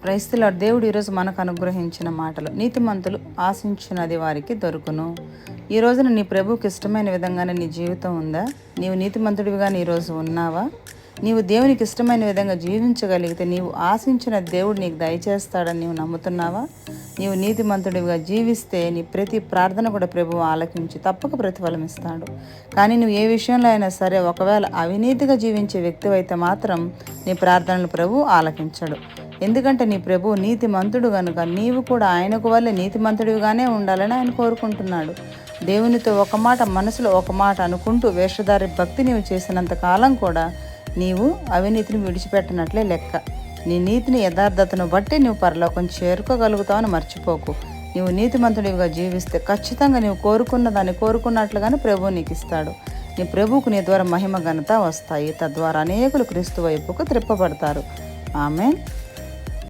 Praise the lord. దేవుడు ఈరోజు మనకు అనుగ్రహించిన మాటలు, నీతిమంతులు ఆశించినది వారికి దొరుకును. ఈ రోజున నీ ప్రభువుకి ఇష్టమైన విధంగానే నీ జీవితం ఉందా? నీవు నీతిమంతుడివిగా ఈరోజు ఉన్నావా? నీవు దేవునికి ఇష్టమైన విధంగా జీవించగలిగితే నీవు ఆశించిన దేవుడు నీకు దయచేస్తాడని నీవు నమ్ముతున్నావా? నీవు నీతిమంతుడివిగా జీవిస్తే నీ ప్రతి ప్రార్థన కూడా ప్రభువు ఆలకించి తప్పక ప్రతిఫలం ఇస్తాడు. కానీ నువ్వు ఏ విషయంలో అయినా సరే ఒకవేళ అవినీతిగా జీవించే వ్యక్తివైతే మాత్రం నీ ప్రార్థనలు ప్రభువు ఆలకించడు. ఎందుకంటే నీ ప్రభువు నీతిమంతుడు కనుక నీవు కూడా ఆయనకు వల్లే నీతిమంతుడిగానే ఉండాలని ఆయన కోరుకుంటున్నాడు. దేవునితో ఒక మాట మనసులో ఒక మాట అనుకుంటూ వేషధారి భక్తి నీవు చేసినంత కాలం కూడా నీవు అవినీతిని విడిచిపెట్టినట్లే లెక్క. నీ నీతిని యథార్థతను బట్టి నువ్వు పరలోకం చేరుకోగలుగుతావని మర్చిపోకు. నీవు నీతిమంతుడివిగా జీవిస్తే ఖచ్చితంగా నీవు కోరుకున్న దాన్ని కోరుకున్నట్లుగానే ప్రభువు నీకు ఇస్తాడు. నీ ప్రభువుకు నీ ద్వారా మహిమ ఘనత వస్తాయి. తద్వారా అనేకులు క్రీస్తు వైపుకు త్రిప్పబడతారు. ఆమేన్.